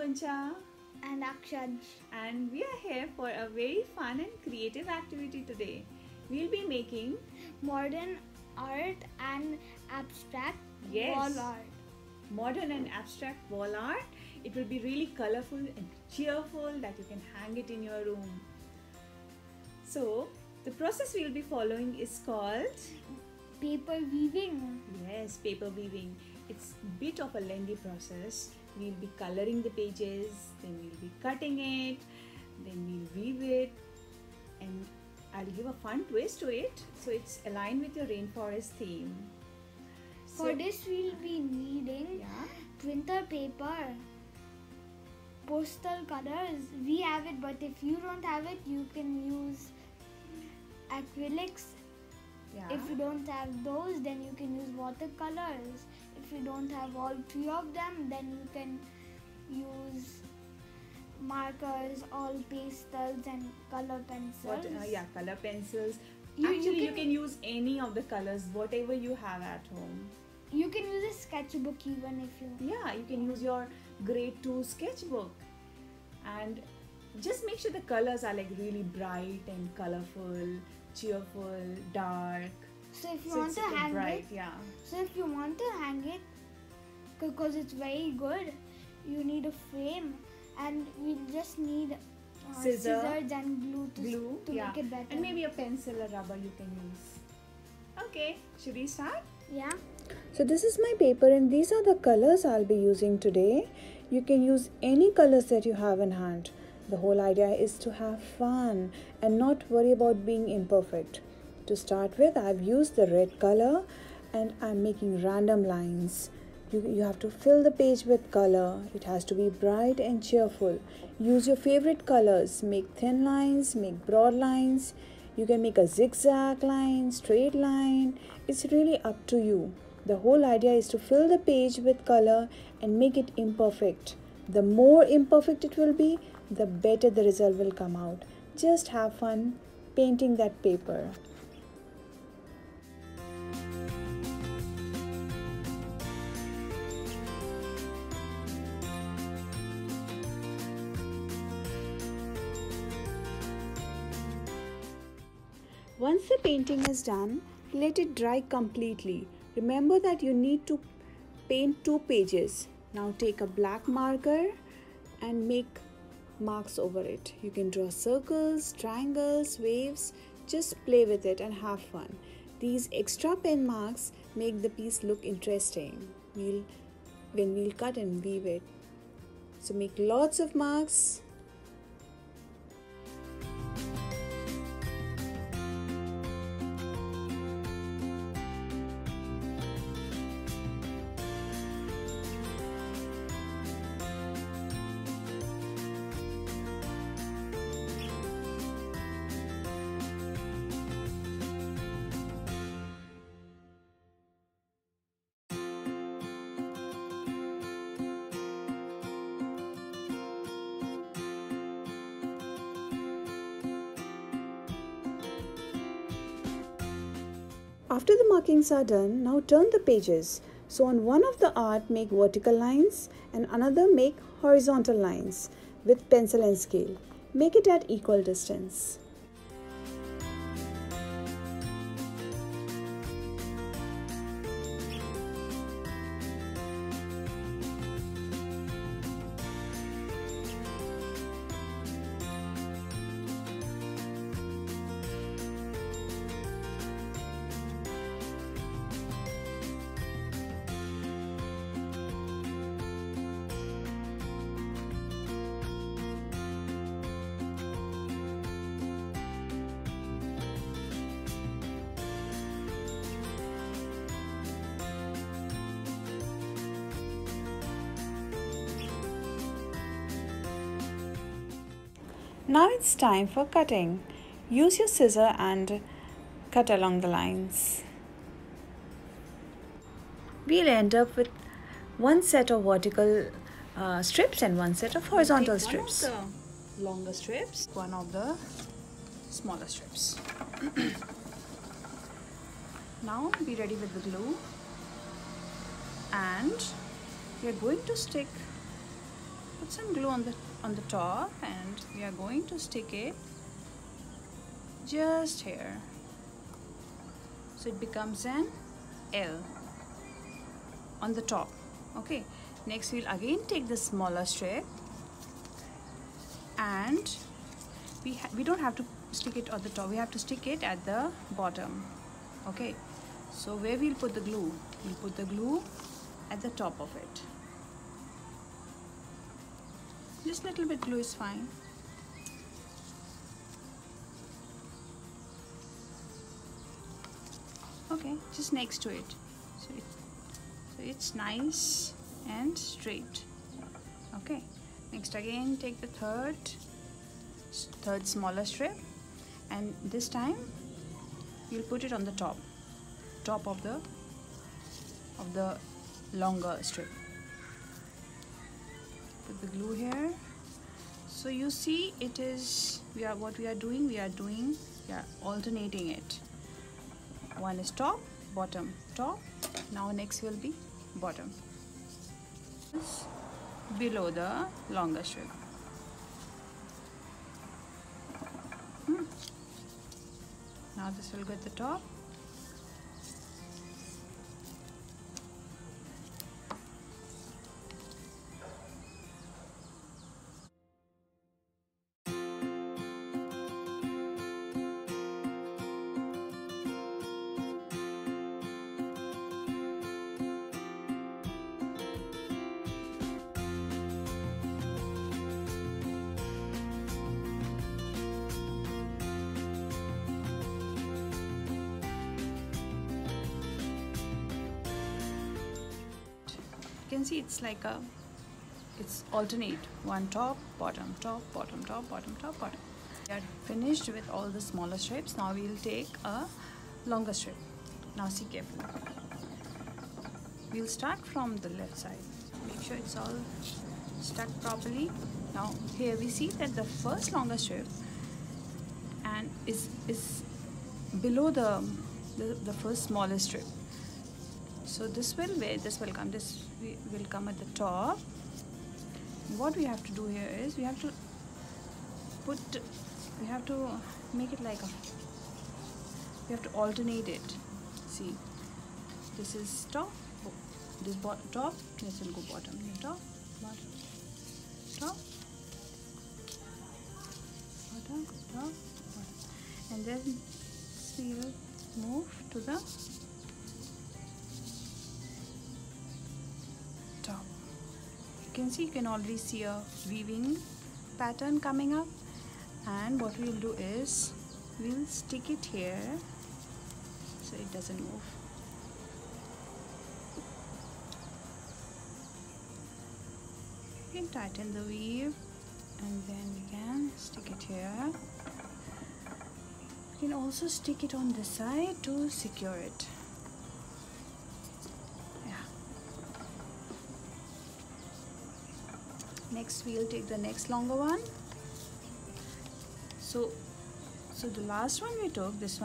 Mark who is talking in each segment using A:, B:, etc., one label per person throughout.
A: Guncha.
B: And Akshaj.
A: And we are here for a very fun and creative activity today. We'll be making
B: Modern art and abstract
A: Yes.
B: wall art.
A: modern and abstract wall art. It will be really colorful and cheerful that you can hang it in your room. So, the process we'll be following is called
B: Paper weaving.
A: Yes, paper weaving. It's a bit of a lengthy process. We'll be coloring the pages, then we'll be cutting it, then we'll weave it, and I'll give a fun twist to it so it's aligned with your rainforest theme.
B: For this, we'll be needing
A: yeah,
B: printer paper, postal colors. We have it, but if you don't have it, you can use acrylics.
A: yeah.
B: If you don't have those, then you can use watercolors. If you don't have all three of them, then you can use markers, all pastels and color pencils.
A: Color pencils.
B: You
A: Actually, you
B: can-
A: can use any of the colors, whatever you have at home.
B: You can use a sketchbook even if you...
A: Yeah, you can use your grade 2 sketchbook, and just make sure the colors are like really bright and colorful, cheerful, dark.
B: So if you
A: So
B: want
A: it's
B: to
A: super
B: hang
A: bright,
B: it,
A: yeah.
B: so if you want to hang it, because it's very good, you need a frame, and we just need scissors and glue to
A: yeah,
B: make it better.
A: and maybe a pencil or rubber you can use. Okay, should we start?
B: Yeah.
C: So this is my paper and these are the colors I'll be using today. You can use any colors that you have in hand. The whole idea is to have fun and not worry about being imperfect. To start with, I've used the red color and I'm making random lines. You have to fill the page with color. It has to be bright and cheerful. Use your favorite colors. Make thin lines, make broad lines. You can make a zigzag line, straight line. It's really up to you. The whole idea is to fill the page with color and make it imperfect. The more imperfect it will be, the better the result will come out. Just have fun painting that paper. Once the painting is done, let it dry completely. Remember that you need to paint 2 pages. Now take a black marker and make marks over it. You can draw circles, triangles, waves. Just play with it and have fun. These extra pen marks make the piece look interesting when we'll cut and weave it. So make lots of marks. After the markings are done, now turn the pages. So on one of the art, make vertical lines and another make horizontal lines with pencil and scale. Make it at equal distance. Now it's time for cutting. Use your scissor and cut along the lines. We'll end up with one set of vertical strips and one set of horizontal strips.
A: One of the longer strips, one of the smaller strips. Now be ready with the glue, and we are going to stick put some glue on the top, and we are going to stick it just here, so it becomes an L on the top. Okay, next we'll again take the smaller strip, and we don't have to stick it on the top, we have to stick it at the bottom. Okay, so where we'll put the glue? We'll put the glue at the top of it. Just little bit glue is fine. Okay, just next to it, so it's nice and straight. Okay, next again take the third smaller strip, and this time you'll put it on the top of the longer strip. Put the glue here. So you see, it is we are alternating it. One is top, bottom, top. Now next will be bottom, below the longer strip. Now this will go at the top. You can see it's like it's alternate, one top, bottom, top, bottom, top, bottom, top, bottom. We are finished with all the smaller strips. Now we'll take a longer strip. Now see carefully. We'll start from the left side. Make sure it's all stuck properly. Now here we see that the first longer strip and is below the first smaller strip. So this will come at the top. What we have to do here is we have to make it like we have to alternate it. See, this is top, this top, this will go bottom, top, bottom, top, bottom, top, bottom, and then we'll move to the top. You can see, you can already see a weaving pattern coming up, and what we'll do is we'll stick it here so it doesn't move. You can tighten the weave and then we can stick it here. You can also stick it on this side to secure it. Next we'll take the next longer one. So the last one we took, this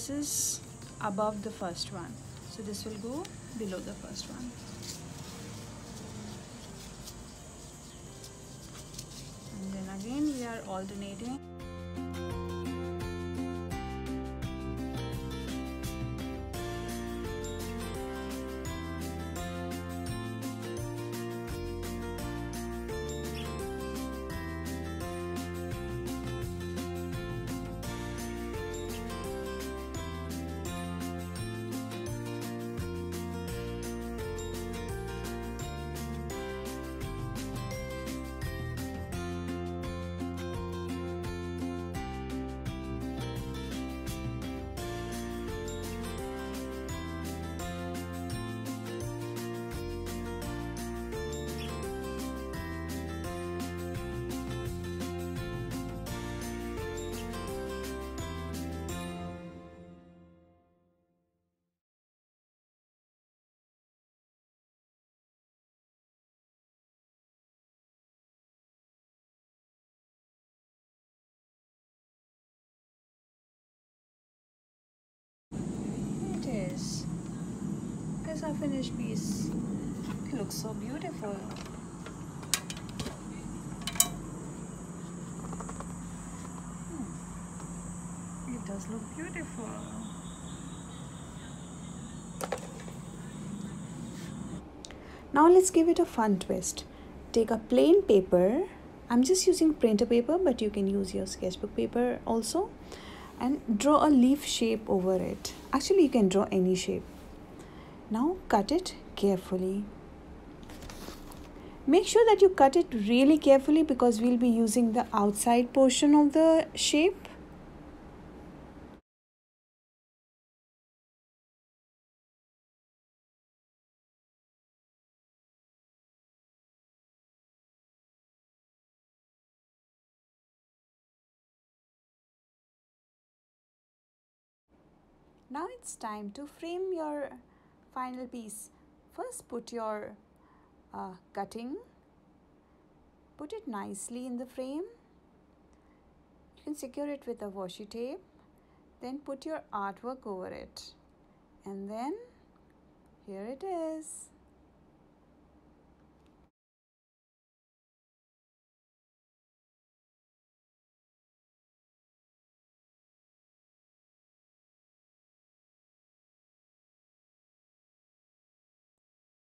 A: is above the first one, so this will go below the first one. And then again we are alternating. This is our finished piece. It looks so beautiful.
C: flowers look beautiful. Now let's give it a fun twist. Take a plain paper. I'm just using printer paper, but you can use your sketchbook paper also, and draw a leaf shape over it. Actually, you can draw any shape. Now cut it carefully. Make sure that you cut it really carefully because we'll be using the outside portion of the shape. Now it's time to frame your final piece. First put your cutting, put it nicely in the frame. You can secure it with a washi tape, then put your artwork over it, and then here it is.